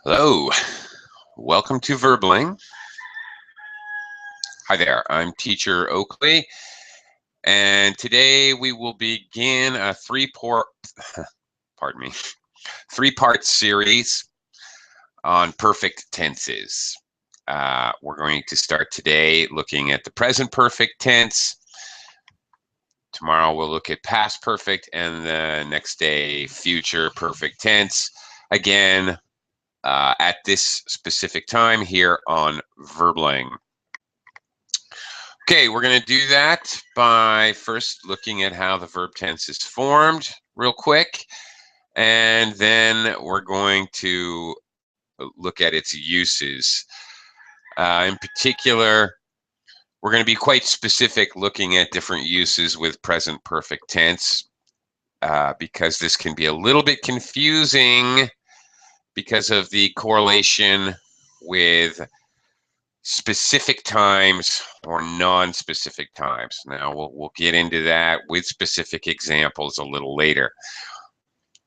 Hello, welcome to Verbling. Hi there, I'm Teacher Oakley, and today we will begin a three-part series on perfect tenses. We're going to start today looking at the present perfect tense. Tomorrow we'll look at past perfect, and the next day future perfect tense. Again, at this specific time here on Verbling. Okay, we're going to do that by first looking at how the verb tense is formed real quick, and then we're going to look at its uses. In particular, we're going to be quite specific looking at different uses with present perfect tense because this can be a little bit confusing because of the correlation with specific times or non-specific times. Now we'll get into that with specific examples a little later.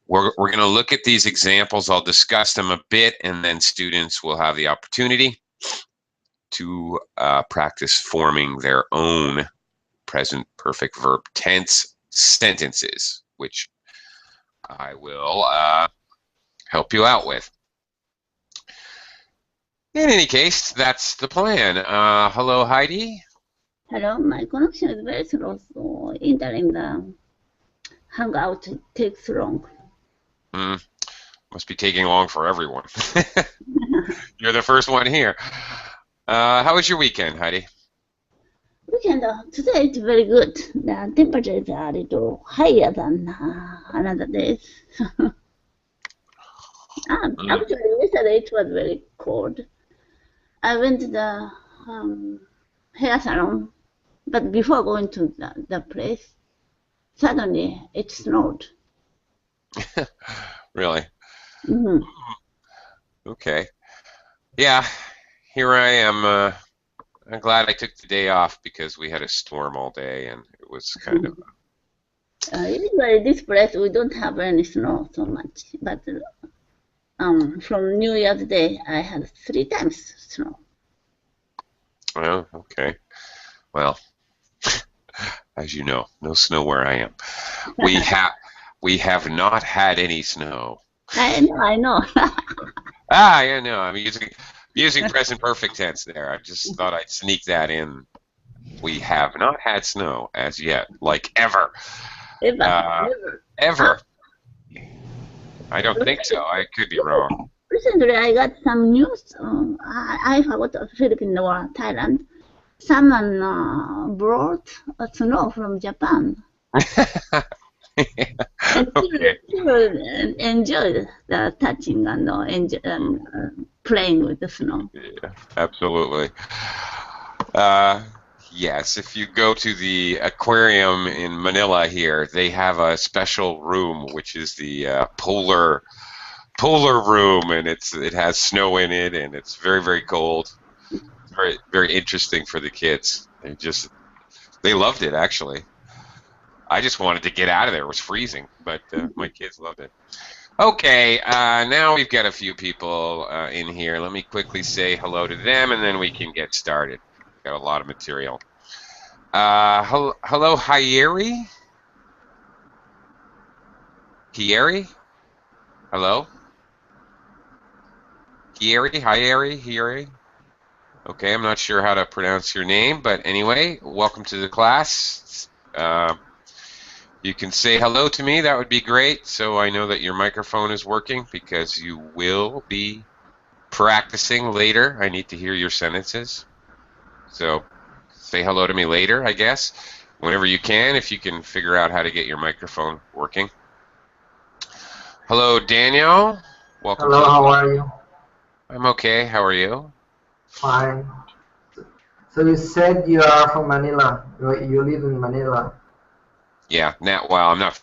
We're going to look at these examples. I'll discuss them a bit, and then students will have the opportunity to practice forming their own present perfect verb tense sentences, which I will help you out with. In any case, that's the plan. Hello, Heidi. Hello, my connection is very slow, so entering the Hangout takes long. Must be taking long for everyone. You're the first one here. How was your weekend, Heidi? Weekend today is very good. The temperature is a little higher than another days. Actually, yesterday it was very cold. I went to the hair salon, but before going to the place, suddenly it snowed. Really? Mm-hmm. Okay. Yeah, here I am. I'm glad I took the day off because we had a storm all day, and it was kind of... Usually this place we don't have any snow so much, but from New Year's Day I had 3 times snow. Well, okay. Well, as you know, no snow where I am. We have not had any snow. I know. Yeah, no, I'm using present perfect tense there. I just thought I'd sneak that in. We have not had snow as yet, like ever. Ever. I don't think so. I could be wrong. Recently, I got some news. I forgot Philippines or Thailand. Someone brought snow from Japan. And people enjoyed the touching and playing with the snow. Yeah, absolutely. Yes, if you go to the aquarium in Manila here, they have a special room, which is the polar room, and it has snow in it, and it's very, very cold. Very, very interesting for the kids. They loved it, actually. I just wanted to get out of there. It was freezing, but my kids loved it. Okay, now we've got a few people in here. Let me quickly say hello to them, and then we can get started. Got a lot of material. Hello, Hieri? Hieri? Hello? Hieri? Okay, I'm not sure how to pronounce your name, but anyway, welcome to the class. You can say hello to me, that would be great, so I know that your microphone is working because you will be practicing later. I need to hear your sentences. So say hello to me later, I guess, whenever you can, if you can figure out how to get your microphone working. Hello, Daniel. Welcome. Hello, how are you? I'm okay. How are you? Fine. So you said you are from Manila. You live in Manila. Yeah. Well, I'm not.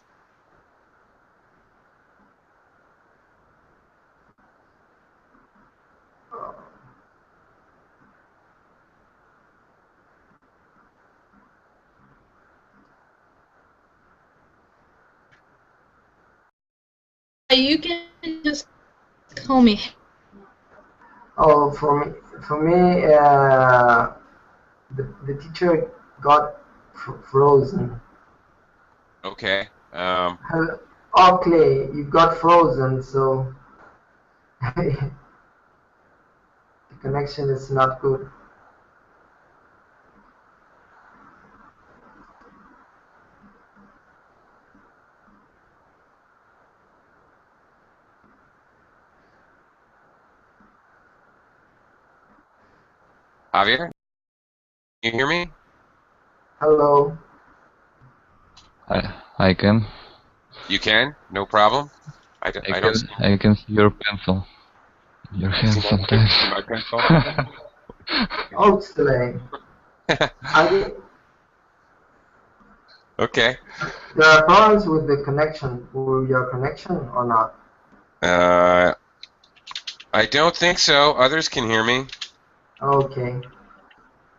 You can just call me. Oh, for me, the teacher got frozen. Okay. Oh, Clay, you got frozen, so the connection is not good. Javier, you hear me? Hello. I can. You can? No problem. I don't see I can see your pencil. Your hand sometimes. my pencil. Oh, Clay. I did, Okay. there are problems with the connection, with your connection or not? Uh, I don't think so. Others can hear me. Okay.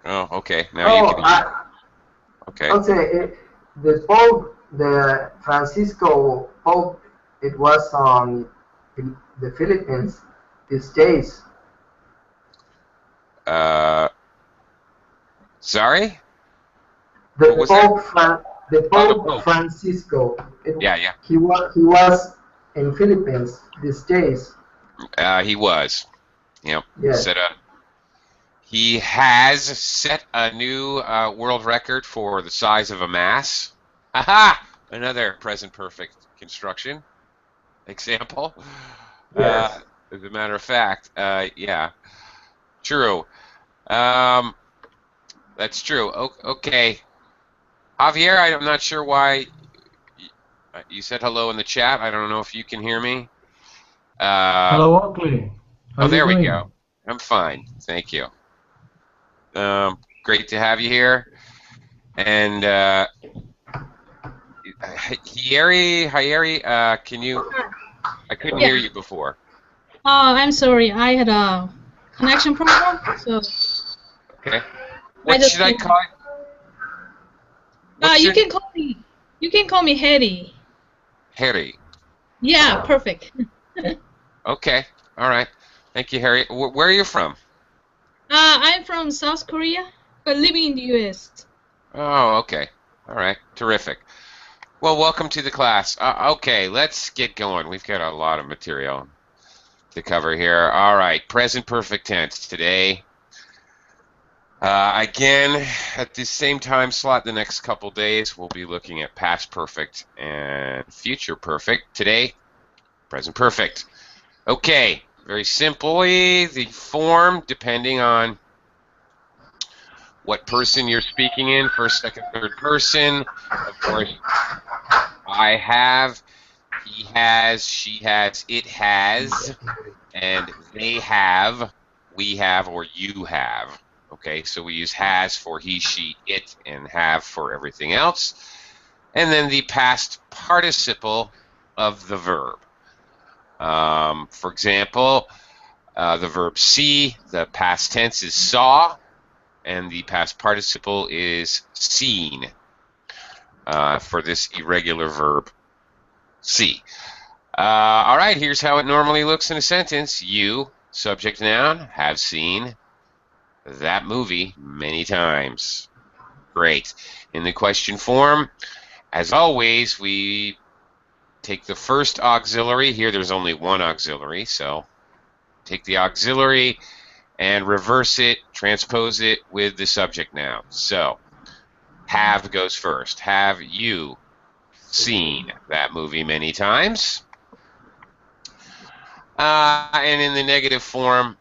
Oh, okay. Now you can Oh, hear me. Okay. I'll say the Pope, the Francisco Pope, it was on the Philippines these days. Uh, sorry? What The was that? The Oh, the Pope Pope. Francisco, Yeah, yeah. he was in Philippines these days. He was. Yep. Yes, He has set a new world record for the size of a mass. Aha! Another present perfect construction example. yes. As a matter of fact, yeah, true. Um, that's true. Okay, Javier, I'm not sure why you said hello in the chat. I don't know if you can hear me. Hello, Oakley. How Oh, are you there we doing? go. I'm fine, thank you. Great to have you here. And Hyeri, can you? I couldn't Yeah. hear you before. I'm sorry. I had a connection problem, so Okay. I What just should I came. call? What You should can call me. You can call me Hetty. Harry? Yeah, perfect. Okay. All right. Thank you, Harry. Where are you from? I'm from South Korea, but living in the U.S. Oh, okay. All right. Terrific. Well, welcome to the class. Okay, let's get going. We've got a lot of material to cover here. All right. Present perfect tense today. Again, at the same time slot the next couple days, we'll be looking at past perfect and future perfect. Today, present perfect. Okay, very simply, the form, depending on what person you're speaking in, first, second, third person. Of course, I have, he has, she has, it has, and they have, we have, or you have. Okay, so we use has for he, she, it, and have for everything else. And then the past participle of the verb. For example, the verb see, the past tense is saw, and the past participle is seen for this irregular verb see. All right, here's how it normally looks in a sentence. You, subject noun, have seen that movie many times. Great. In the question form, as always, we take the first auxiliary. Here there's only one auxiliary, so take the auxiliary and reverse it, transpose it with the subject noun. So, have goes first. Have you seen that movie many times? And in the negative form,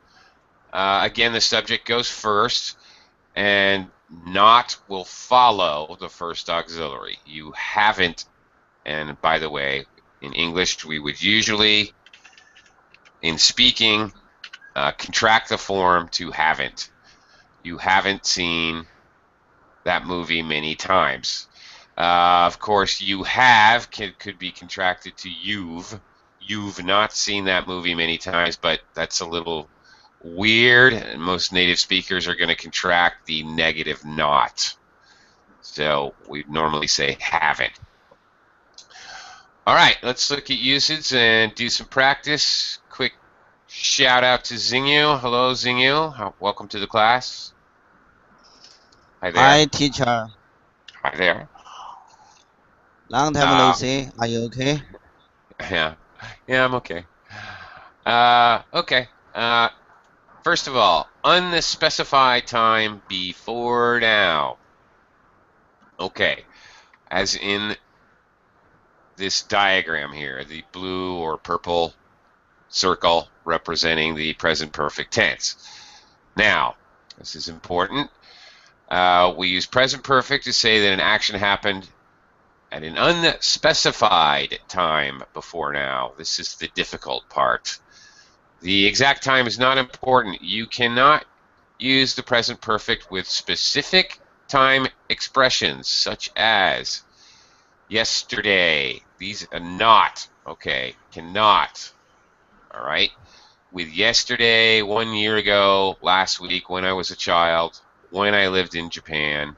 again, the subject goes first, and not will follow the first auxiliary. You haven't, and by the way, in English, we would usually, in speaking, contract the form to haven't. You haven't seen that movie many times. Of course, you have could be contracted to you've. You've not seen that movie many times, but that's a little weird. And most native speakers are going to contract the negative not. So we normally say haven't. All right, let's look at usage and do some practice. Quick Shout out to Xingyu. Hello, Xingyu. Welcome to the class. Hi there. Hi, teacher. Hi there. Long time no see. Are you okay? Yeah, I'm okay. Okay. First of all, unspecified time before now. Okay, as in this diagram here, the blue or purple circle representing the present perfect tense. Now, this is important. We use present perfect to say that an action happened at an unspecified time before now. This is the difficult part. The exact time is not important. You cannot use the present perfect with specific time expressions such as yesterday. These are not, okay, cannot, all right? With yesterday, 1 year ago, last week, when I was a child, when I lived in Japan,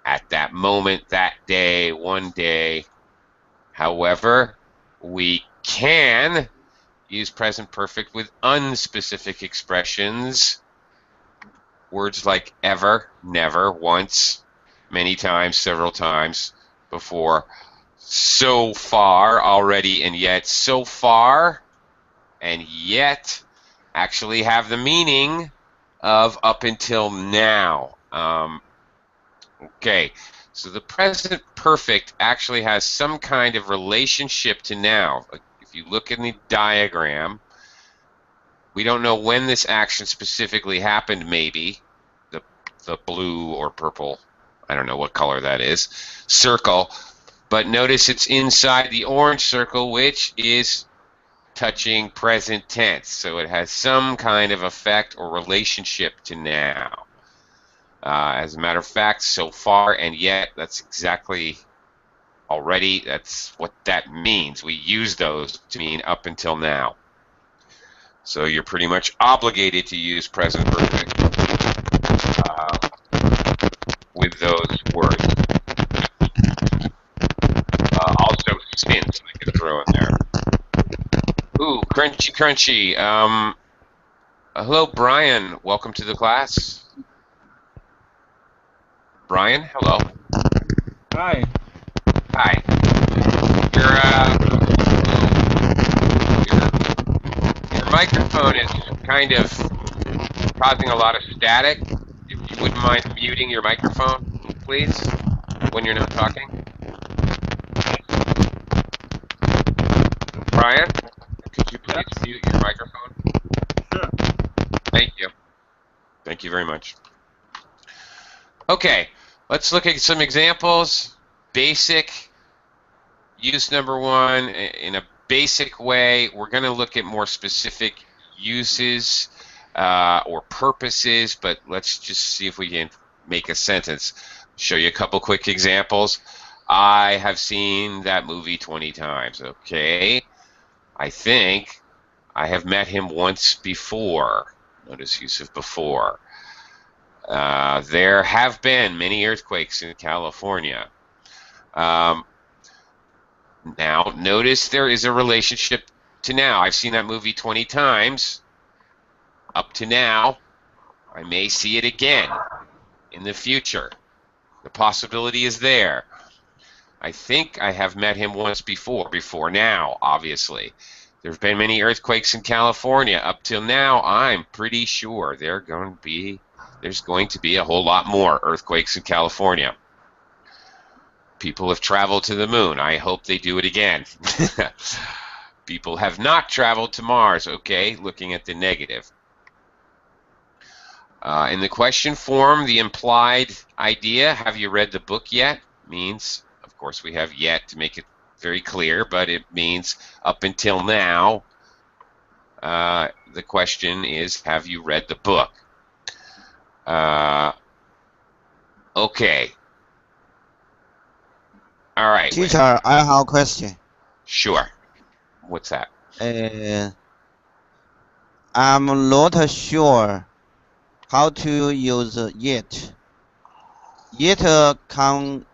at that moment, that day, one day. However, we can use present perfect with unspecific expressions. Words like ever, never, once, many times, several times before, so far, already, and yet. So far and yet actually have the meaning of up until now. Okay, so the present perfect actually has some kind of relationship to now. If you look in the diagram, we don't know when this action specifically happened, maybe. The blue or purple, I don't know what color that is, circle. But notice it's inside the orange circle, which is touching present tense. So it has some kind of effect or relationship to now. As a matter of fact, so far and yet, that's exactly already, that's what that means. We use those to mean up until now. So you're pretty much obligated to use present perfect with those words. Also, since I could throw in there. Ooh, crunchy, crunchy. Hello, Brian. Welcome to the class. Brian, hello. Hi. Hi. Your microphone is kind of causing a lot of static. If you wouldn't mind muting your microphone, please, when you're not talking. Brian, could you please mute your microphone? Sure. Thank you. Thank you very much. Okay, let's look at some examples. Basic, use number one. In a basic way, we're going to look at more specific uses or purposes, but let's just see if we can make a sentence. Show you a couple quick examples. I have seen that movie 20 times. Okay, I think I have met him once before. Notice use of before. There have been many earthquakes in California. Now, notice there is a relationship to now. I've seen that movie 20 times. Up to now, I may see it again in the future. The possibility is there. I think I have met him once before now, obviously. There have been many earthquakes in California. Up till now, I'm pretty sure there's going to be a whole lot more earthquakes in California. People have traveled to the moon. I hope they do it again. People have not traveled to Mars, okay, looking at the negative. In the question form, the implied idea, have you read the book yet, means, of course, we have yet to make it very clear, but it means up until now. The question is, have you read the book? Okay. All right. Teacher, I have a question. Sure. What's that? I'm not sure how to use yet. Yet can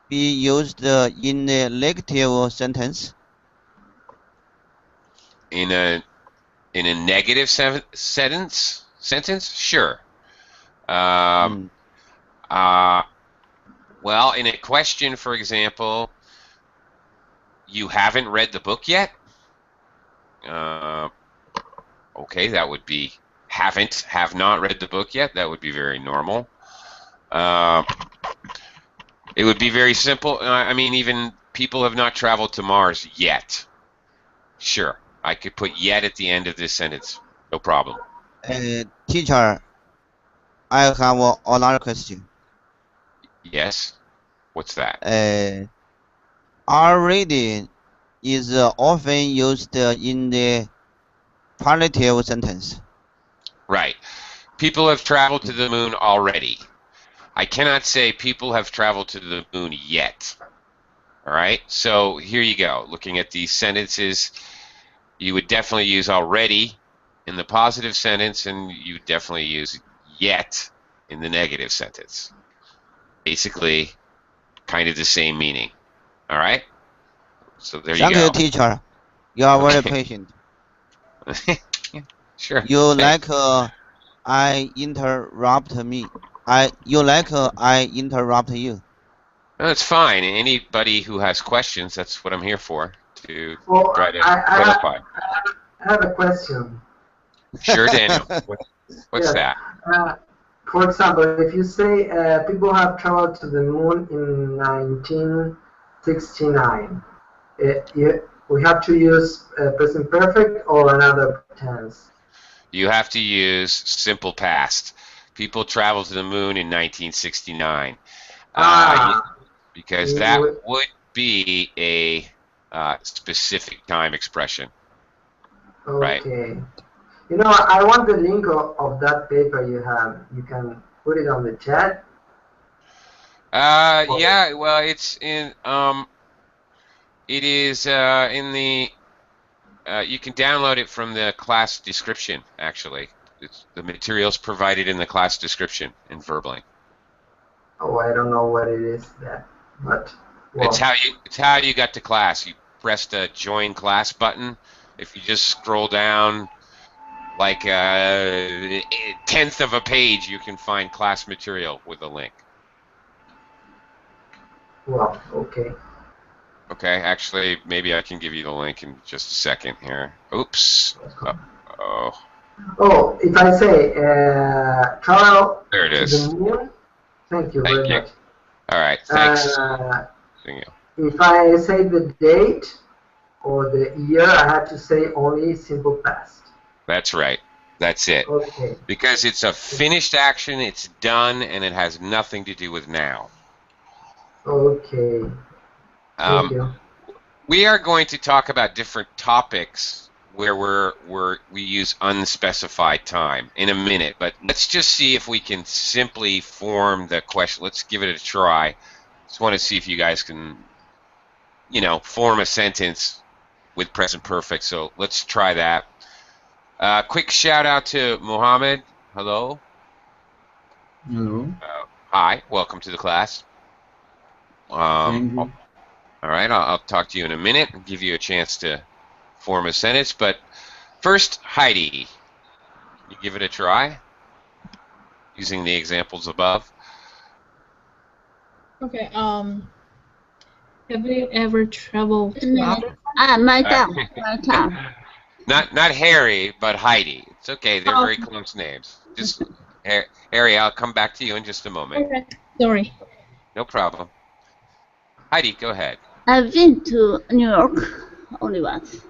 be used in a negative sentence. In a In a negative sentence? Sure. Well, in a question, for example, you haven't read the book yet? Okay, that would be have not read the book yet. That would be very normal. It would be very simple. I mean, even people have not traveled to Mars yet. Sure, I could put yet at the end of this sentence. No problem. Teacher, I have another question. Yes? What's that? Already is often used in the positive sentence. Right. People have traveled to the moon already. I cannot say people have traveled to the moon yet. All right? So here you go. Looking at these sentences, you would definitely use already in the positive sentence, and you definitely use yet in the negative sentence. Basically, kind of the same meaning. All right? So there you go. Thank you, teacher. You are very patient. Sure. You like I interrupt me. You like I interrupt you. That's fine. Anybody who has questions, that's what I'm here for, to Well, try to I clarify. have a question. Sure, Daniel. What's Yes. that? For example, if you say people have traveled to the moon in 1969, we have to use present perfect or another tense? You have to use simple past. People traveled to the moon in 1969. Because that would be a specific time expression. Okay. Right? You know, I want the link of that paper you have. You can put it on the chat. Yeah, well, it's in it is in the you can download it from the class description, actually. It's the materials provided in the class description in Verbling. Oh, I don't know what it is that, but well. It's how you got to class. You pressed the join class button. If you just scroll down like a tenth of a page, you can find class material with a link. Well, okay. Okay, actually, maybe I can give you the link in just a second here. Oops. Oh. Oh, if I say travel There it to is. the moon, thank you very much. All right, thanks. If I say the date or the year, I have to say only simple past. That's right. That's it. Okay. Because it's a finished action, it's done, and it has nothing to do with now. Okay. Thank you. We are going to talk about different topics where we use unspecified time in a minute, but let's just see if we can simply form the question. Let's give it a try. Just want to see if you guys can, form a sentence with present perfect. So let's try that. Quick shout out to Mohammed. Hello. Hello. Hi. Welcome to the class. Thank you. All right. I'll talk to you in a minute and give you a chance to form a sentence. But first, Heidi, can you give it a try using the examples above? Okay. Have you ever traveled to Africa? My turn. Not Harry, but Heidi. It's okay. They're very close names. Just Harry, I'll come back to you in just a moment. Okay. Sorry. No problem. Heidi, go ahead. I've been to New York only once.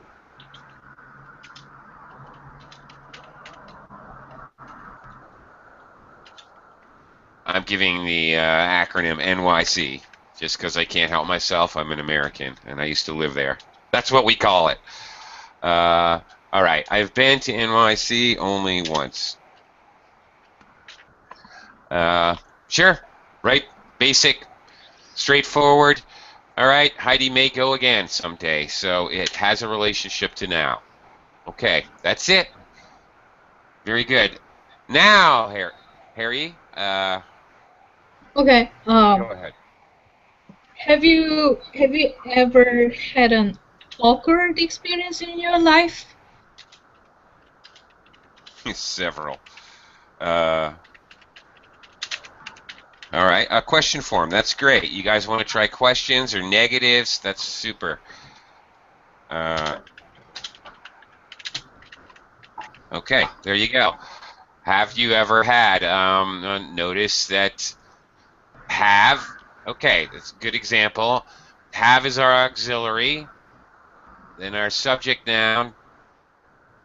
I'm giving the acronym NYC just because I can't help myself. I'm an American, and I used to live there. That's what we call it. All right, I've been to NYC only once. Sure, right? Basic, straightforward. All right, Heidi may go again someday, so it has a relationship to now. Okay, that's it. Very good. Now, Harry. Okay. Go ahead. Have you ever had an awkward experience in your life? Several. All right, a question form. That's great. You guys want to try questions or negatives? That's super. Okay, there you go. Have you ever had? Notice that have. Okay, that's a good example. Have is our auxiliary. Then our subject noun.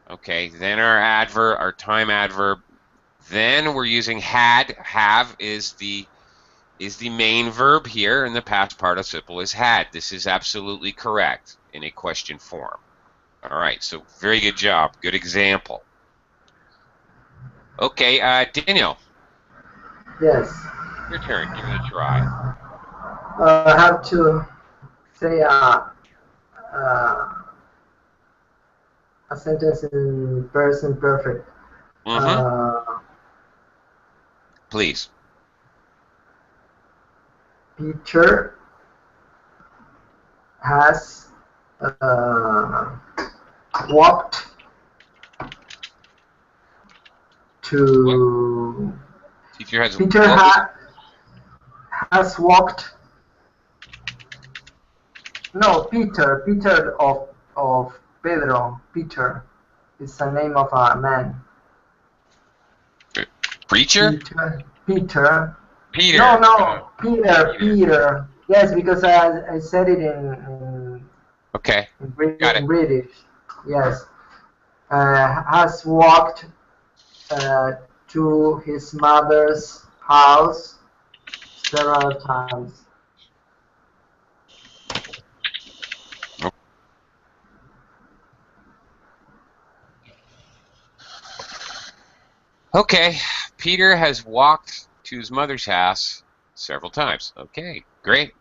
Okay, then our adverb, our time adverb. Then we're using had. Have is the main verb here, and the past participle is had. This is absolutely correct in a question form. All right, so very good job. Good example. Okay, Daniel. Yes. Your turn. Give it a try. I have to say a sentence in present perfect. Please. Peter has walked to. Teacher has. Peter has walked. No, Peter. Peter of Pedro. Peter is the name of a man. Preacher? Peter. Peter. No, Peter. Yes, because I said it in Okay. Got it. British. Yes. Has walked to his mother's house several times. Okay. Peter has walked to his mother's house several times. Okay, great.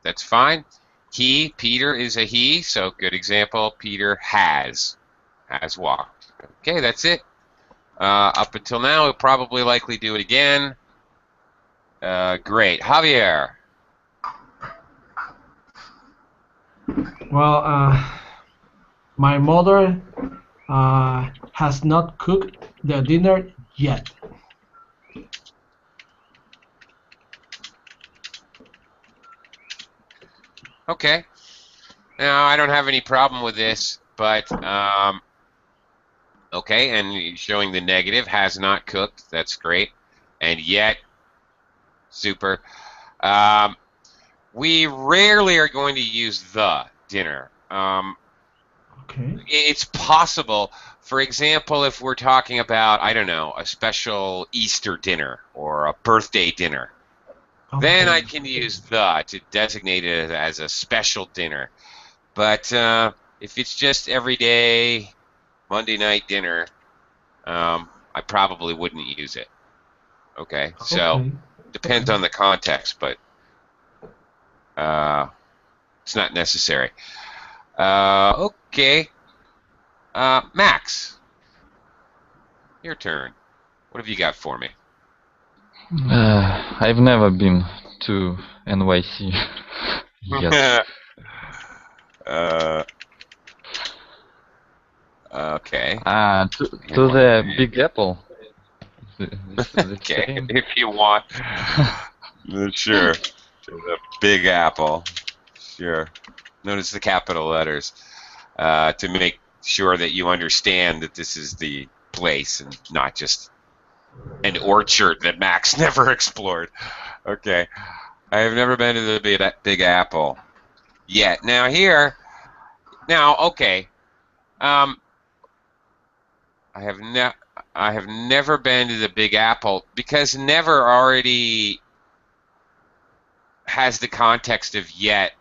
That's fine. Peter is a he, so good example. Peter has walked. Okay, that's it. Up until now, he'll probably likely do it again. Great. Javier. Well, my mother has not cooked the dinner yet. Okay. Now, I don't have any problem with this, but okay, and showing the negative, has not cooked. That's great. And yet, super. We rarely are going to use the dinner. Okay. It's possible, for example, if we're talking about, I don't know, a special Easter dinner or a birthday dinner, then I can use the to designate it as a special dinner. But if it's just everyday Monday night dinner, I probably wouldn't use it. Okay, so depends on the context, but it's not necessary. Okay. Max, your turn. What have you got for me? I've never been to NYC yet. Okay. To the Big Apple. Okay, if you want. Sure. To the Big Apple. Sure. Notice the capital letters to make sure that you understand that this is the place and not just an orchard that Max never explored. Okay. I have never been to the Big Apple yet. Now okay. I have never been to the Big Apple because never already has the context of yet.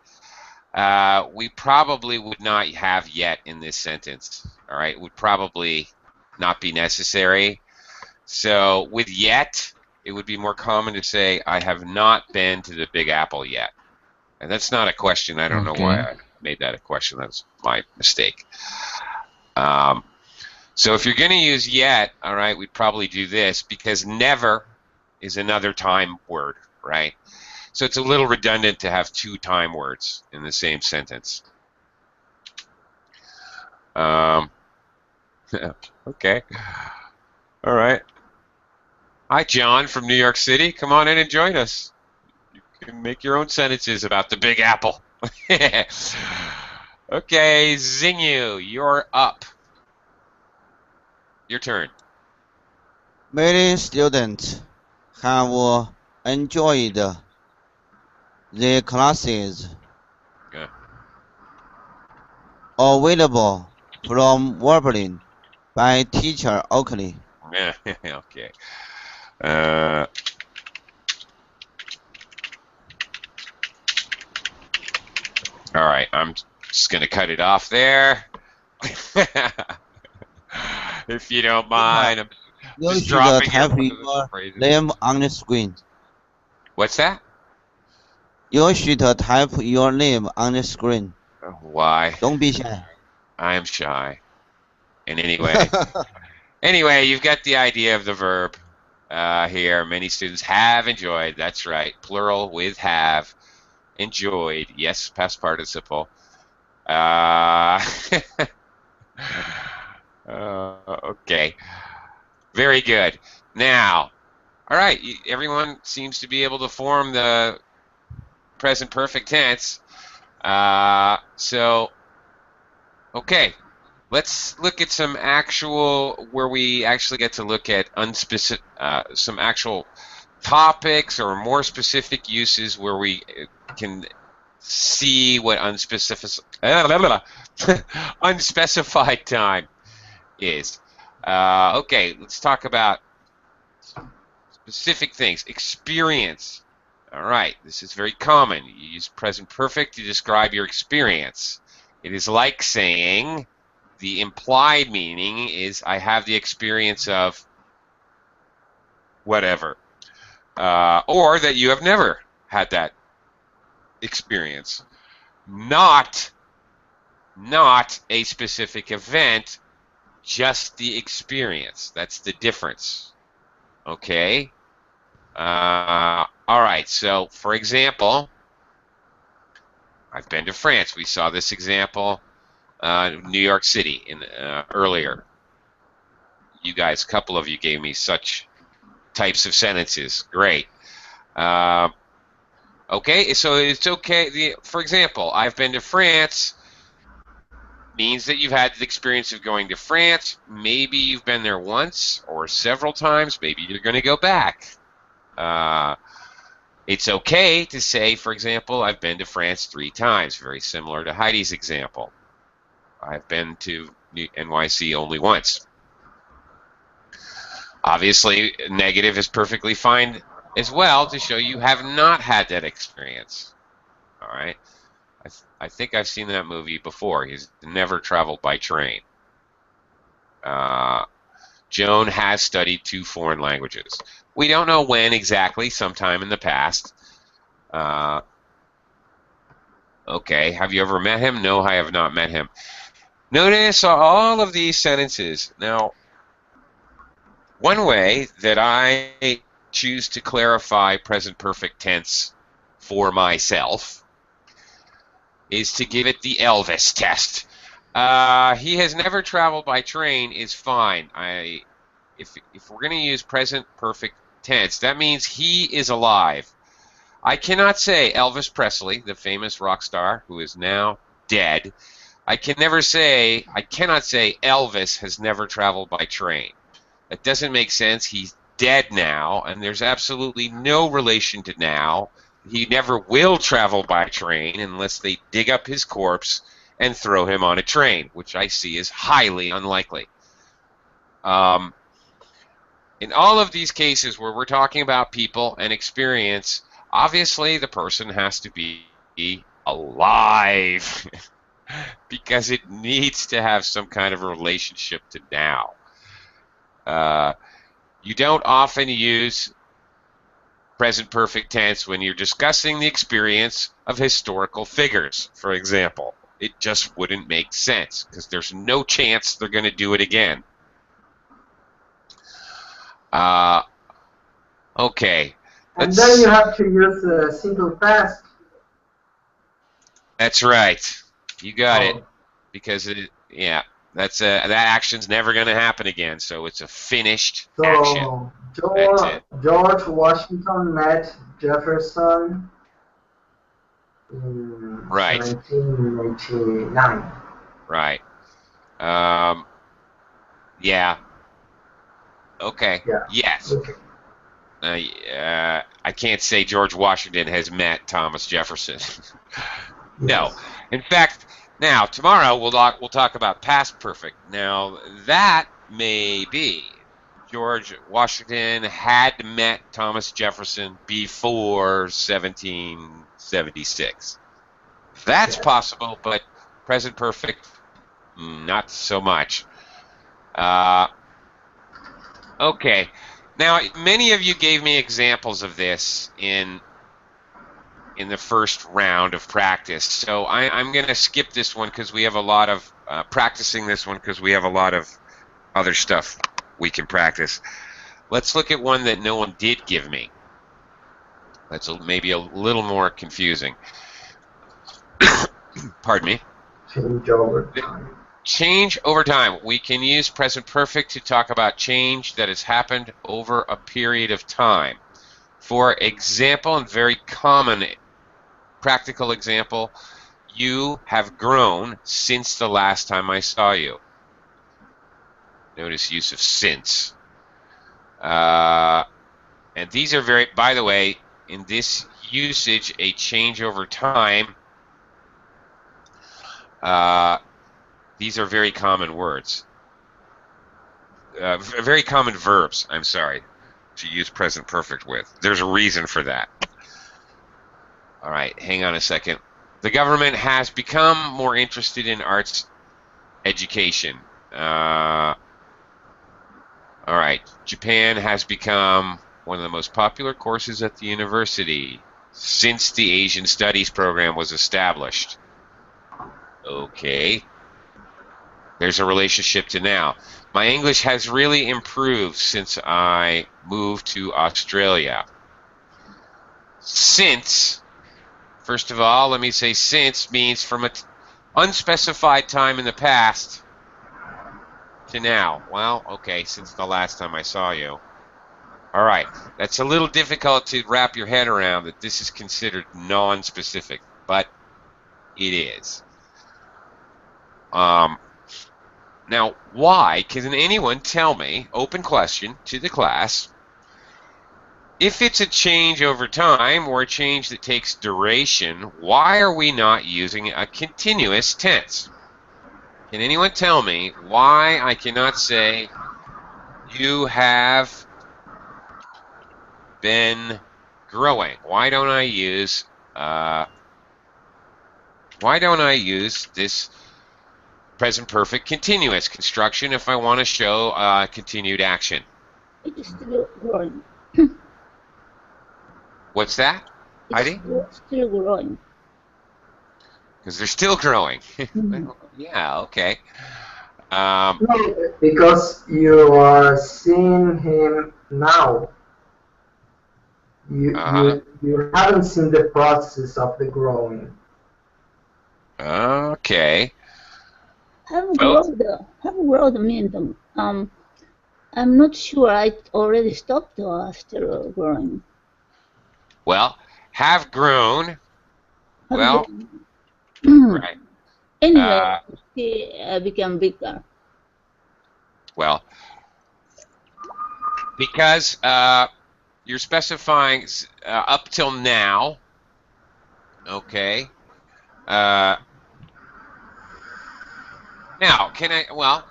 We probably would not have yet in this sentence. All right, it would probably not be necessary. So with yet, it would be more common to say, I have not been to the Big Apple yet. And that's not a question. I don't know why I made that a question. That's my mistake. So if you're going to use yet, all right, we'd probably do this because never is another time word, right? So it's a little redundant to have two time words in the same sentence. Okay. All right. Hi, John from New York City. Come on in and join us. You can make your own sentences about the Big Apple. Okay, Xingyu, you're up. Your turn. Many students have enjoyed the classes Yeah. available from Verb by teacher Oakley. Yeah. Okay. All right. I'm just gonna cut it off there. If you don't mind, I'm You just should dropping in type one of the your phrases. name on the screen. What's that? You should type your name on the screen. Why? Don't be shy. I am shy. And anyway, you've got the idea of the verb here. Many students have enjoyed. That's right. Plural with have. Enjoyed. Yes, past participle. Okay. Very good. Now, all right. Everyone seems to be able to form the present perfect tense. Okay. Let's look at some actual, where we actually get to look at some actual topics or more specific uses where we can see what unspecified time is. Okay, let's talk about specific things. Experience. All right, this is very common. You use present perfect to describe your experience. It is like saying, the implied meaning is I have the experience of whatever, or that you have never had that experience. Not a specific event, just the experience. That's the difference. Okay? All right, so for example, I've been to France. We saw this example New York City earlier. You guys, a couple of you gave me such types of sentences. Great. Okay, so it's okay. For example, I've been to France means that you've had the experience of going to France. Maybe you've been there once or several times. Maybe you're going to go back. It's okay to say, for example, I've been to France 3 times. Very similar to Heidi's example. I've been to NYC only once. Obviously, negative is perfectly fine as well to show you have not had that experience. All right. I think I've seen that movie before. He's never traveled by train. Joan has studied 2 foreign languages. We don't know when exactly, sometime in the past. Okay, have you ever met him? No, I have not met him. Notice all of these sentences. Now, one way that I choose to clarify present perfect tense for myself is to give it the Elvis test. He has never traveled by train is fine. If we're going to use present perfect tense, that means he is alive. I cannot say Elvis Presley, the famous rock star who is now dead. I cannot say Elvis has never traveled by train. That doesn't make sense. He's dead now, and there's absolutely no relation to now. He never will travel by train unless they dig up his corpse and throw him on a train, which I see as highly unlikely. In all of these cases where we're talking about people and experience, obviously the person has to be alive because it needs to have some kind of relationship to now. You don't often use present perfect tense when you're discussing the experience of historical figures, for example. It just wouldn't make sense because there's no chance they're going to do it again. Okay. And then you have to use simple past. That's right. You got it. Because yeah. that action's never going to happen again. So it's a finished action. So That's it. George Washington met Jefferson in Right. 1789. Right. Yeah. Okay. Yeah. Yes. Okay. I can't say George Washington has met Thomas Jefferson. No. Yes. In fact, now tomorrow we'll talk about past perfect. Now that may be George Washington had met Thomas Jefferson before 1776. That's Yes. possible, but present perfect, not so much. Okay. Now, many of you gave me examples of this in the first round of practice. So I'm going to skip this one because we have a lot of practicing this one because we have a lot of other stuff we can practice. Let's look at one that no one did give me. That's maybe a little more confusing. Pardon me. Change over time. Change over time. We can use present perfect to talk about change that has happened over a period of time. For example, and very common practical example, you have grown since the last time I saw you. Notice use of since. And these are very, by the way, in this usage, a change over time, these are very common words. Very common verbs, I'm sorry, to use present perfect with. There's a reason for that. All right, hang on a second. The government has become more interested in arts education. All right, Japan has become one of the most popular courses at the university since the Asian Studies program was established. Okay. There's a relationship to now. My English has really improved since I moved to Australia. Since, first of all, let me say since means from an unspecified time in the past to now. Well, okay, since the last time I saw you. All right, that's a little difficult to wrap your head around that this is considered non-specific, but it is. Now, why? Can anyone tell me, open question to the class, if it's a change over time or a change that takes duration, why are we not using a continuous tense? Can anyone tell me why I cannot say you have been growing? Why don't I use this present perfect continuous construction if I want to show continued action? It's still growing. What's that, Heidi? It's still growing. Because they're still growing. Yeah, okay. No, because you are seeing him now. You haven't seen the process of the growing. Okay. Have growth means I'm not sure I already stopped or still growing. Well, have grown. Have Right. Anyway, he became bigger. Well, because you're specifying up till now. Okay. Now, can I? Well,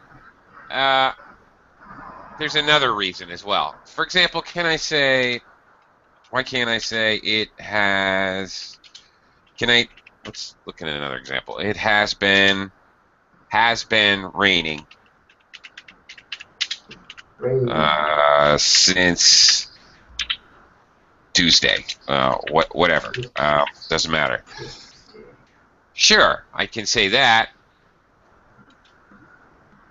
there's another reason as well. For example, can I say? Why can't I say it has? Can I? Let's look at another example. It has been raining since Tuesday. Whatever. Doesn't matter. Sure, I can say that.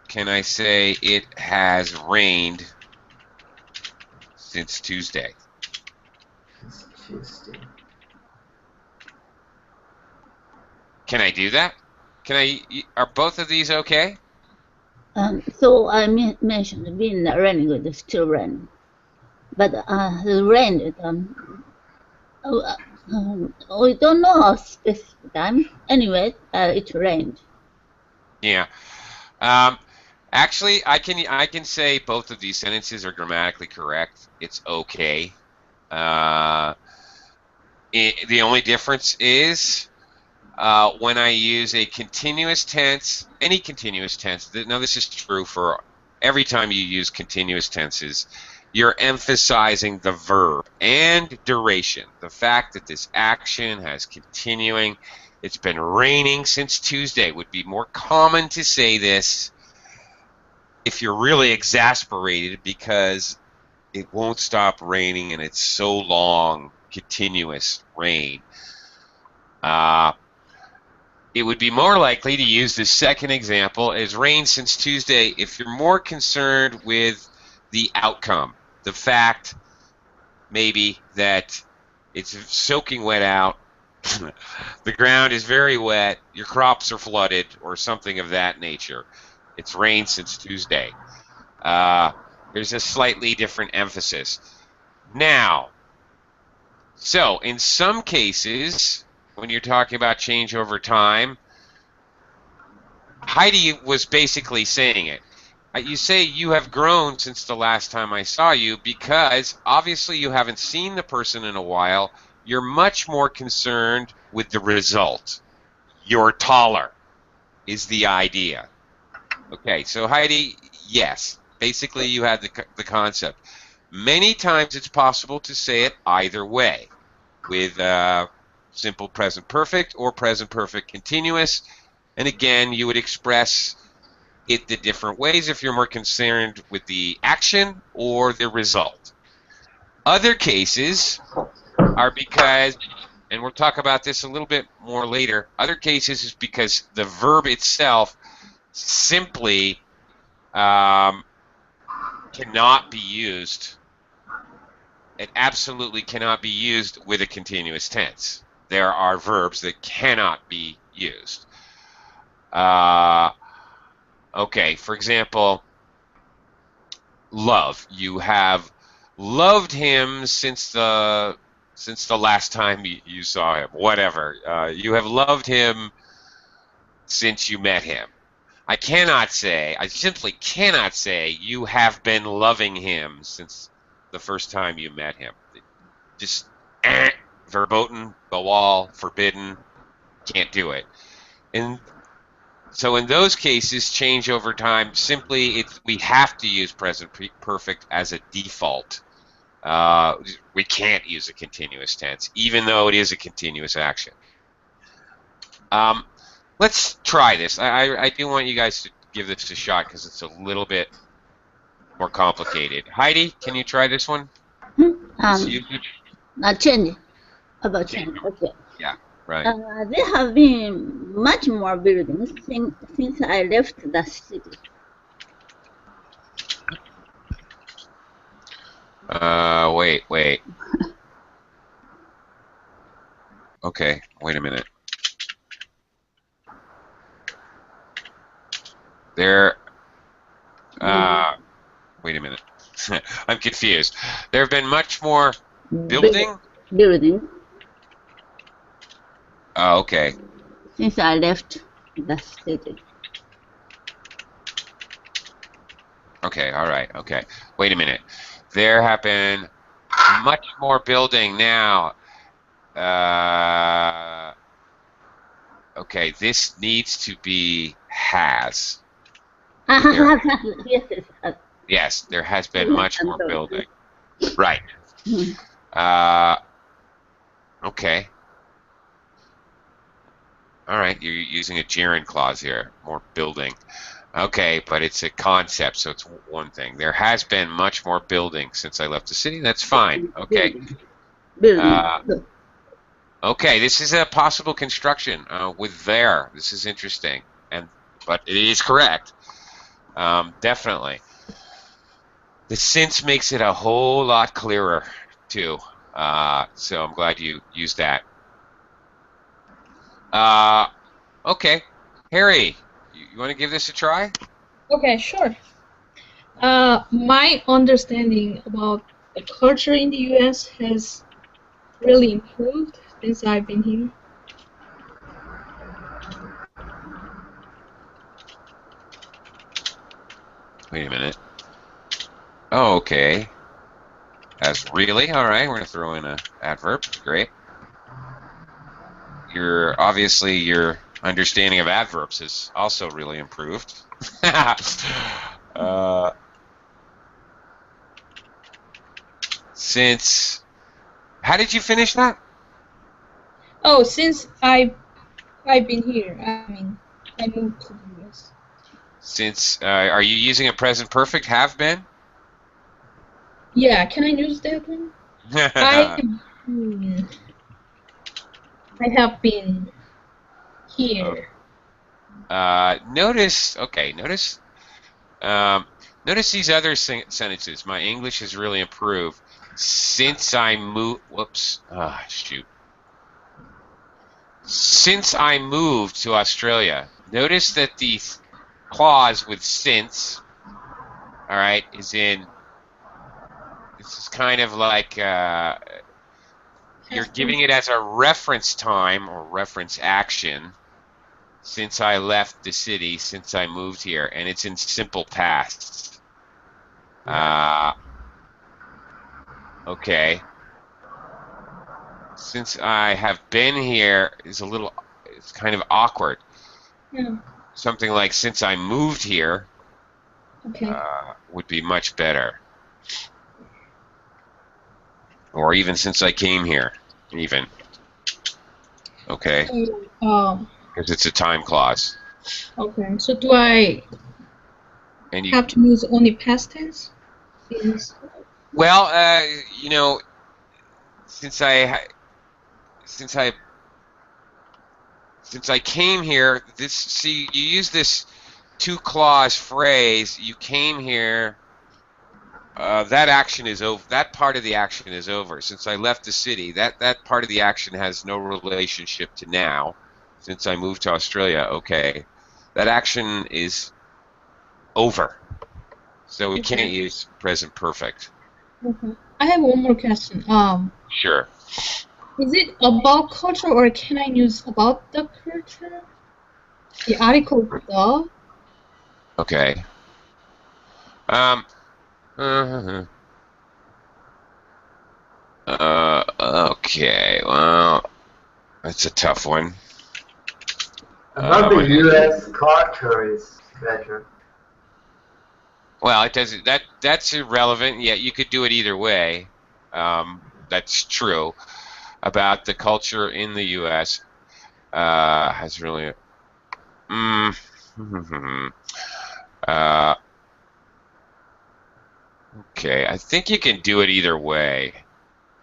Can I say it has rained since Tuesday? Can I do that? Are both of these okay? So I mentioned being raining with still rain, but the rain we don't know a specific time. Anyway, it rained. Yeah. Actually, I can say both of these sentences are grammatically correct. It's okay. The only difference is when I use a continuous tense, any continuous tense. Now, this is true for every time you use continuous tenses. You're emphasizing the verb and duration. The fact that this action has continuing. It's been raining since Tuesday. It would be more common to say this if you're really exasperated because it won't stop raining and it's so long, continuous rain. It would be more likely to use the second example as rain since Tuesday if you're more concerned with the outcome, the fact maybe that it's soaking wet out, the ground is very wet, your crops are flooded, or something of that nature. It's rained since Tuesday. There's a slightly different emphasis. Now, so in some cases, when you're talking about change over time, Heidi was basically saying it. You say you have grown since the last time I saw you because obviously you haven't seen the person in a while. You're much more concerned with the result. You're taller is the idea. Okay, so Heidi, yes, basically you had the concept. Many times it's possible to say it either way, with simple present perfect or present perfect continuous. And again, you would express it the different ways if you're more concerned with the action or the result. Other cases are because, and we'll talk about this a little bit more later, other cases is because the verb itself simply cannot be used. It absolutely cannot be used with a continuous tense. There are verbs that cannot be used. Okay, for example, love. You have loved him since the last time you saw him. Whatever. You have loved him since you met him. I simply cannot say you have been loving him since the first time you met him. Just verboten, bawal, forbidden, can't do it. And so in those cases, change over time, simply we have to use present perfect as a default. We can't use a continuous tense, even though it is a continuous action. Let's try this. I do want you guys to give this a shot because it's a little bit more complicated. Heidi, can you try this one? Change. About change. Okay. Yeah, right. There have been much more buildings since I left the city. Wait. Okay, wait a minute. Wait a minute. I'm confused. There have been much more building? Building. Oh, okay. Since I left the city. Okay, all right, okay. Wait a minute. There have been much more building now. Okay, this needs to be has. Yes, there has been much more building. Right. Okay. All right, you're using a gerund clause here, more building. Okay, but it's a concept, so it's one thing. There has been much more building since I left the city. That's fine. Okay. Okay, this is a possible construction with there. This is interesting, but it is correct. Definitely. The since makes it a whole lot clearer too. So I'm glad you used that. Okay, Harry, you want to give this a try? Okay, sure. My understanding about the culture in the US has really improved since I've been here. Wait a minute. Oh, okay. As really? All right, we're going to throw in a adverb. Great. Obviously your understanding of adverbs has also really improved. Since how did you finish that? Oh, since I've been here, I mean, I moved to the US. Since are you using a present perfect? Have been? Yeah, can I use that one? I I have been here. Notice. Okay, notice. Notice these other sentences. My English has really improved since I moved. Whoops. Ah, shoot. Since I moved to Australia. Notice that the clause with since, all right, is in. This is kind of like you're giving it as a reference time or reference action. Since I left the city, since I moved here, and it's in simple past. Okay. Since I have been here is it's kind of awkward. Yeah. Something like since I moved here Okay. would be much better. Or even since I came here, even. Okay. So, Because it's a time clause. okay. So do I And you have to use only past tense? well, you know, since I since I since I came here, you use this two clause phrase. You came here. That action is over. That part of the action is over. Since I left the city, that part of the action has no relationship to now. Since I moved to Australia, okay, that action is over. So we can't use present perfect. Okay. I have one more question. Sure. Is it about culture or can I use about the culture? The article the? Okay. Uh, okay. Well, that's a tough one. About the U.S. culture is better. Well, it doesn't. That's irrelevant. Yeah, you could do it either way. That's true about the culture in the U.S. Has really. Okay, I think you can do it either way.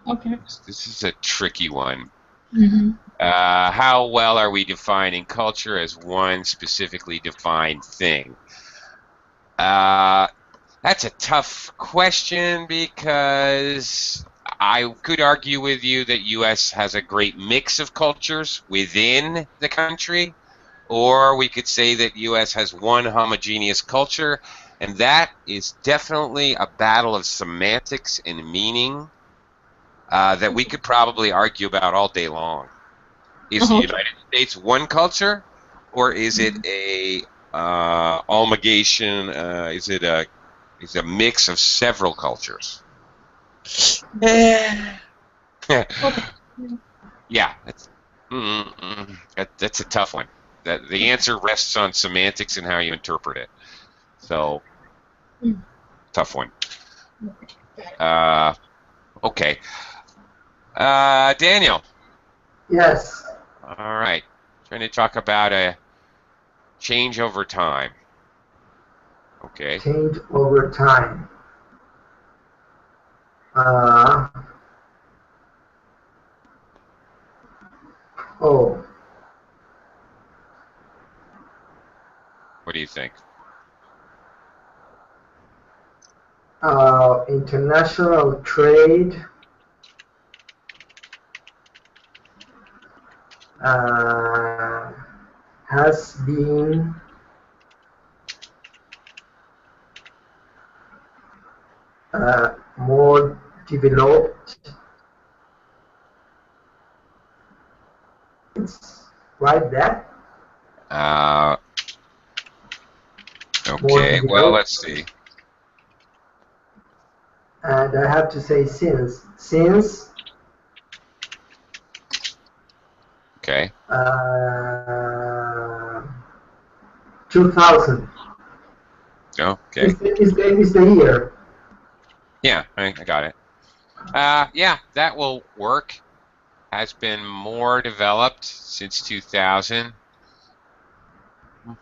Okay. This is a tricky one. Mm-hmm. How well are we defining culture as one specifically defined thing? That's a tough question because I could argue with you that U.S. has a great mix of cultures within the country, or we could say that U.S. has one homogeneous culture, and that is definitely a battle of semantics and meaning that we could probably argue about all day long. Is the United States one culture, or is it a amalgamation? Is it a mix of several cultures? Yeah, that's a tough one. The answer rests on semantics and how you interpret it. So, tough one. Okay. Daniel. Yes. All right. Trying to talk about a change over time. Okay. Change over time. Oh. What do you think? International trade. Has been more developed. It's right there. Okay, well, let's see. And I have to say since Okay. 2000. Okay. Is the year. Yeah, I got it. Yeah, that will work. Has been more developed since 2000. Okay.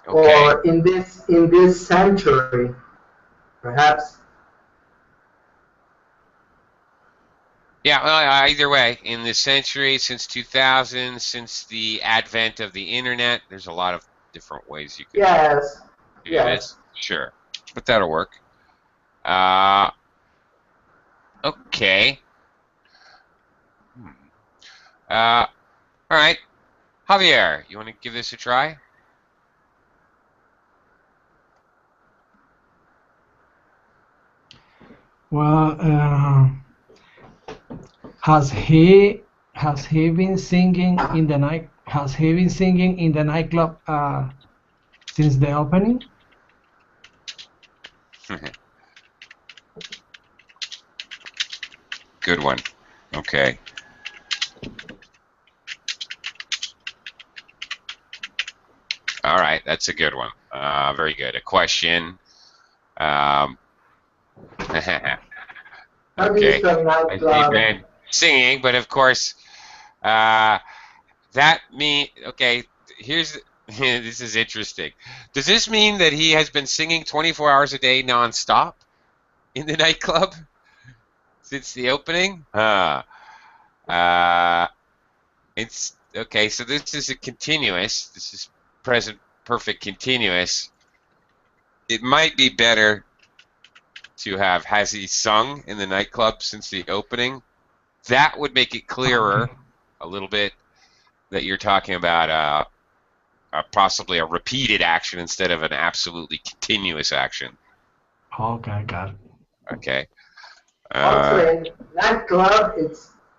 Or in this century, perhaps. Yeah, well, either way, in this century, since 2000, since the advent of the internet, there's a lot of different ways you can do this. Sure, but that'll work. Okay. All right. Javier, you want to give this a try? Well, has he been singing in the night? Has he been singing in the nightclub since the opening? Good one. Okay. All right, that's a good one. Very good. A question. Okay. I see Ben singing, but of course, that mean okay. Here's this is interesting. Does this mean that he has been singing 24 hours a day nonstop in the nightclub since the opening? It's okay. So this is a continuous. This is present perfect continuous. It might be better to have has he sung in the nightclub since the opening. That would make it clearer a little bit that you're talking about possibly a repeated action instead of an absolutely continuous action. Okay, got it. Okay. Also, in nightclub,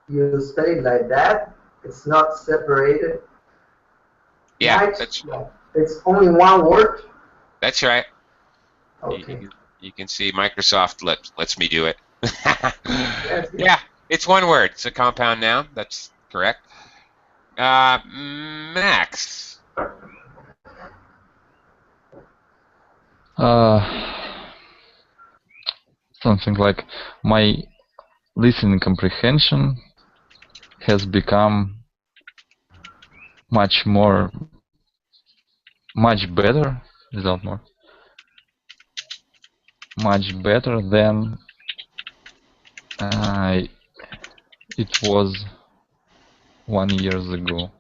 you spell it like that. It's not separated. Yeah, it's only one word. That's right. Okay. You can see Microsoft lets me do it. Yes. Yeah, it's one word. It's a compound noun. That's correct. Max. Something like my listening comprehension has become much better, without more, much better than it was 1 year ago.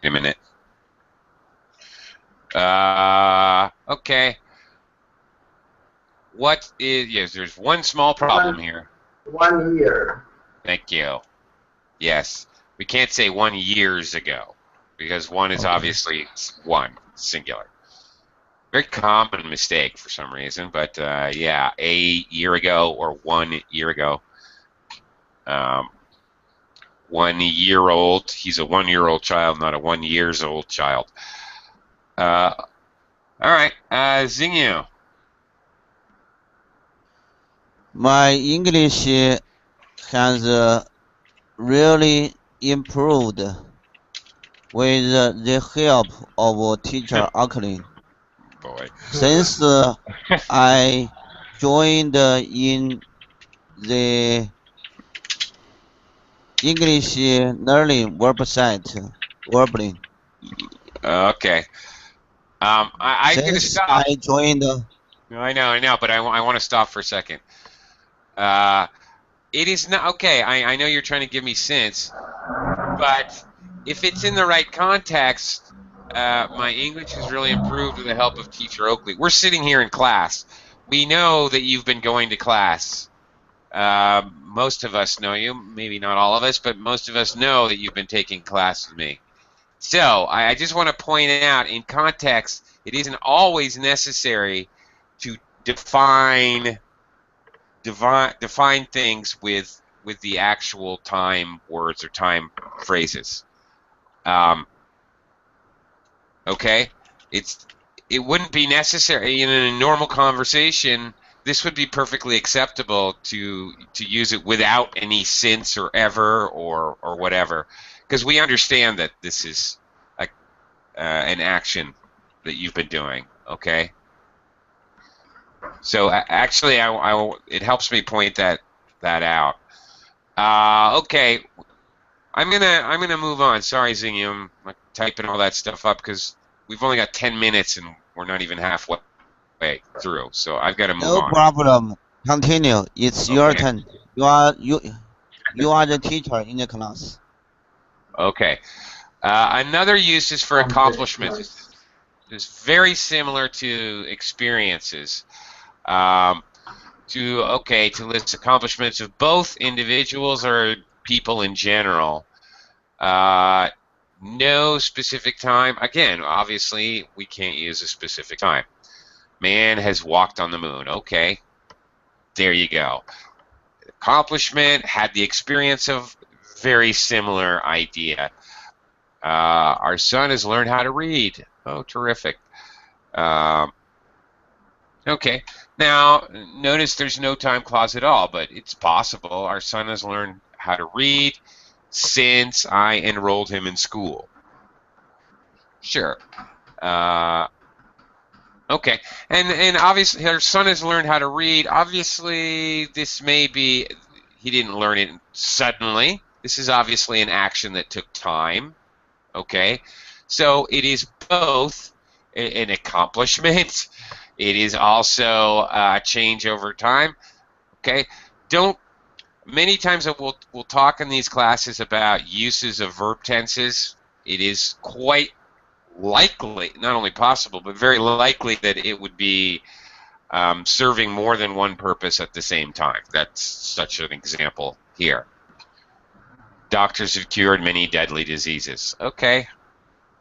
Wait a minute. Okay. What is, yes, there's one small problem here. 1 year. Thank you. Yes. We can't say 1 years ago because one is obviously one, singular. Very common mistake for some reason, but yeah, a year ago or 1 year ago. 1 year old. He's a 1 year old child, not a 1 years old child. All right, Xingyu. My English has really improved with the help of teacher Auckland. Boy. Since I joined in the English learning website, Verbling. Okay. I'm going to stop. I joined. I know, but I want to stop for a second. It is not okay. I know you're trying to give me sense, but if it's in the right context, my English has really improved with the help of Teacher Oakley. We're sitting here in class. We know that you've been going to class. Most of us know you, maybe not all of us, but most of us know that you've been taking class with me. So I just want to point out, in context, it isn't always necessary to define things with the actual time words or time phrases. Okay, it wouldn't be necessary in a normal conversation. This would be perfectly acceptable to use it without any since or ever or whatever, because we understand that this is an action that you've been doing. Okay. So actually, it helps me point that out. Okay, I'm gonna move on. Sorry, Zingy, I'm typing all that stuff up because we've only got 10 minutes and we're not even halfway through. So I've got to move No on. problem. Continue. It's your Okay. turn. You are the teacher in the class. Okay. Another use is for accomplishments. It's very similar to experiences. To list accomplishments of both individuals or people in general. No specific time. Again, obviously, we can't use a specific time. Man has walked on the moon. Okay, there you go. Accomplishment, had the experience of, very similar idea. Our son has learned how to read. Oh, terrific. Okay, now notice there's no time clause at all, but it's possible. Our son has learned how to read since I enrolled him in school. Sure. Okay, and obviously her son has learned how to read. Obviously, this may be, he didn't learn it suddenly. This is obviously an action that took time. Okay, so it is both an accomplishment. It is also a change over time. Okay, many times we'll talk in these classes about uses of verb tenses. It is quite likely, not only possible, but very likely that it would be serving more than one purpose at the same time. That's such an example here. Doctors have cured many deadly diseases. Okay,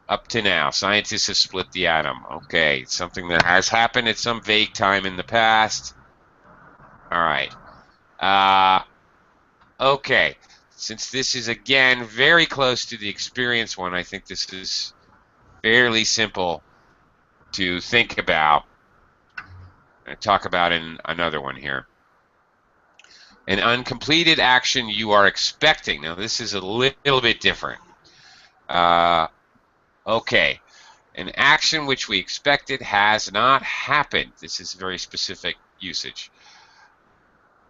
up to now, scientists have split the atom. Okay, something that has happened at some vague time in the past. All right. Okay, since this is, again, very close to the experience one, I think this is fairly simple to think about and talk about in another one here. An uncompleted action you are expecting. Now, this is a little bit different. Okay, an action which we expected has not happened. This is very specific usage.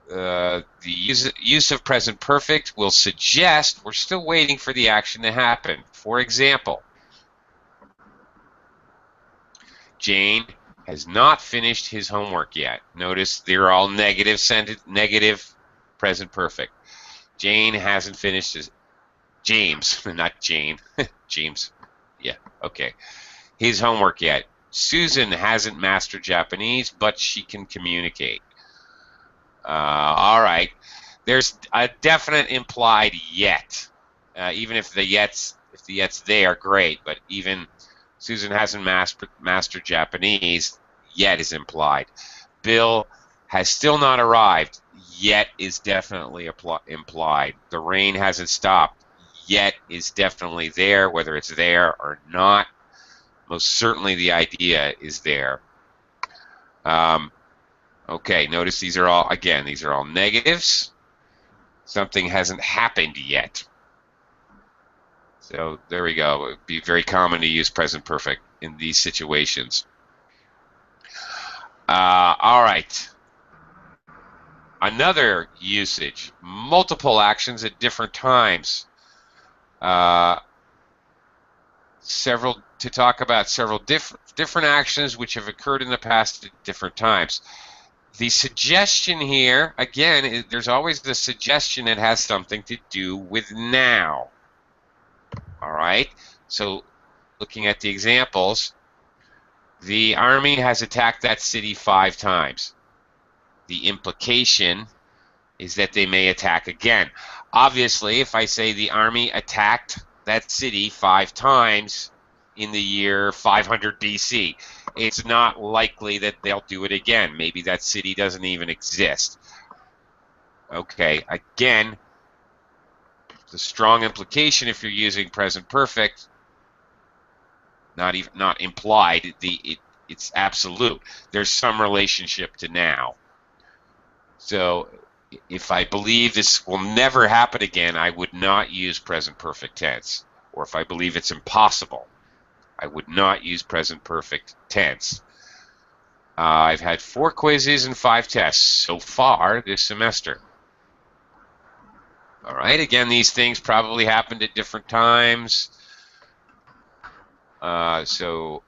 The use of present perfect will suggest we're still waiting for the action to happen. For example, Jane has not finished his homework yet. Notice they're all negative present perfect. Jane hasn't finished his, James, not Jane, James, yeah, okay, his homework yet. Susan hasn't mastered Japanese, but she can communicate. All right, there's a definite implied yet. Even if the yet's there, great, but even Susan hasn't mastered Japanese, yet is implied. Bill has still not arrived, yet is definitely implied. The rain hasn't stopped, yet is definitely there, whether it's there or not. Most certainly the idea is there. Okay, notice these are all negatives. Something hasn't happened yet. So there we go. It would be very common to use present perfect in these situations. All right. Another usage, multiple actions at different times. To talk about several different actions which have occurred in the past at different times. The suggestion here, again, there's always the suggestion that has something to do with now. All right, so looking at the examples, the army has attacked that city 5 times. The implication is that they may attack again. Obviously, if I say the army attacked that city 5 times in the year 500 BC. It's not likely that they'll do it again. Maybe that city doesn't even exist. Okay, again, the strong implication if you're using present perfect, not implied, it's absolute. There's some relationship to now. So if I believe this will never happen again, I would not use present perfect tense. Or if I believe it's impossible, I would not use present perfect tense. I've had 4 quizzes and 5 tests so far this semester. All right, again, these things probably happened at different times. So,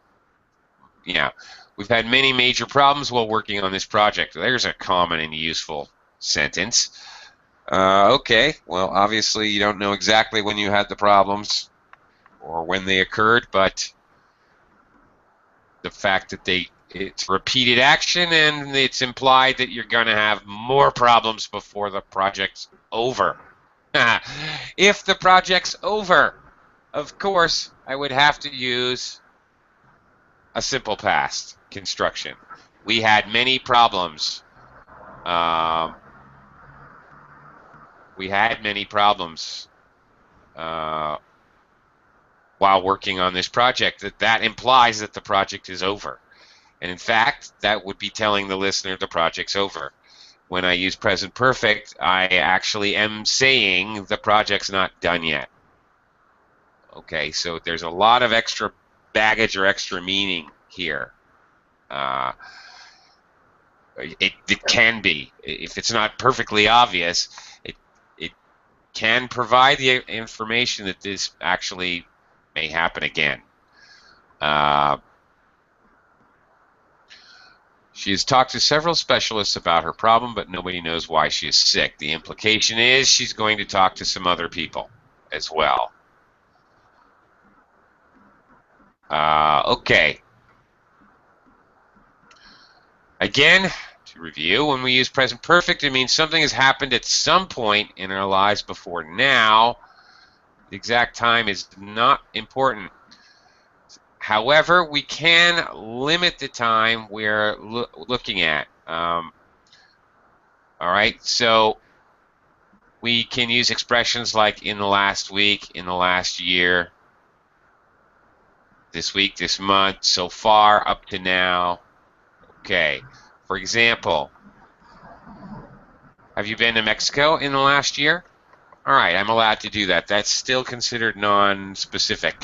yeah, we've had many major problems while working on this project. There's a common and useful sentence. Okay, well, obviously you don't know exactly when you had the problems or when they occurred, but the fact that it's repeated action and it's implied that you're going to have more problems before the project's over. If the project's over, of course, I would have to use a simple past construction. We had many problems. While working on this project. That implies that the project is over. And in fact, that would be telling the listener the project's over. When I use present perfect, I actually am saying the project's not done yet. Okay, so there's a lot of extra baggage or extra meaning here. It can be. If it's not perfectly obvious, it can provide the information that this actually may happen again. She has talked to several specialists about her problem, but nobody knows why she is sick. The implication is she's going to talk to some other people as well. Okay. Again, to review, when we use present perfect, it means something has happened at some point in our lives before now. The exact time is not important. However, we can limit the time we're looking at. All right, so we can use expressions like in the last week, in the last year, this week, this month, so far, up to now. Okay, for example, have you been to Mexico in the last year? All right, I'm allowed to do that. That's still considered non-specific.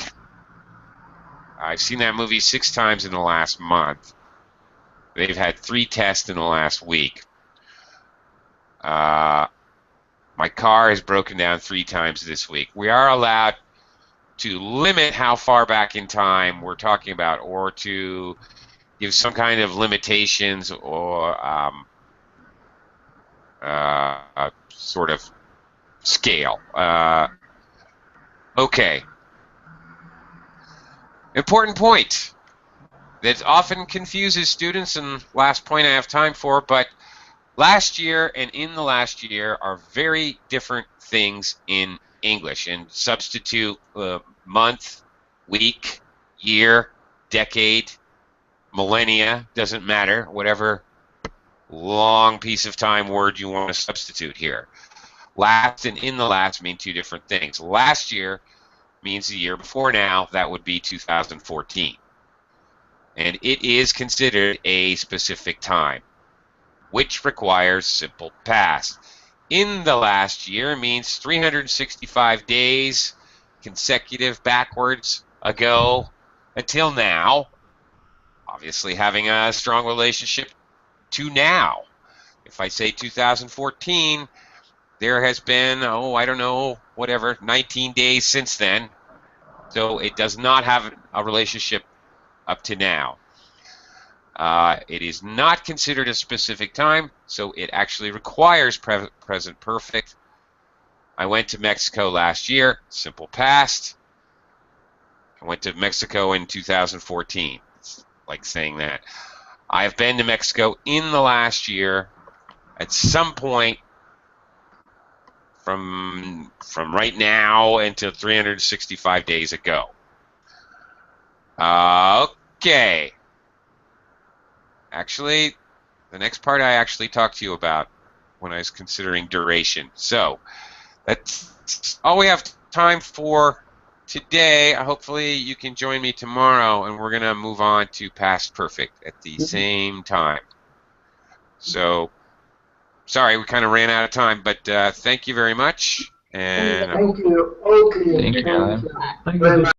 I've seen that movie 6 times in the last month. They've had 3 tests in the last week. My car has broken down 3 times this week. We are allowed to limit how far back in time we're talking about, or to give some kind of limitations or a sort of scale. Okay. Important point that often confuses students, and last point I have time for, but last year and in the last year are very different things in English, and substitute month, week, year, decade, millennia, doesn't matter, whatever long piece of time word you want to substitute here. Last and in the last mean 2 different things. Last year means the year before now, that would be 2014. And it is considered a specific time, which requires simple past. In the last year means 365 days consecutive backwards ago until now, obviously having a strong relationship to now. If I say 2014, there has been, I don't know, whatever, 19 days since then. So it does not have a relationship up to now. It is not considered a specific time, so it actually requires present perfect. I went to Mexico last year, simple past. I went to Mexico in 2014. It's like saying that. I have been to Mexico in the last year at some point from right now until 365 days ago. Okay. Actually, the next part I actually talked to you about when I was considering duration. So that's all we have time for today. Hopefully you can join me tomorrow, and we're going to move on to past perfect at the same time. So sorry, we kind of ran out of time, but thank you very much. And Thank you. Okay. Thank you, guys. Thank you. Very much.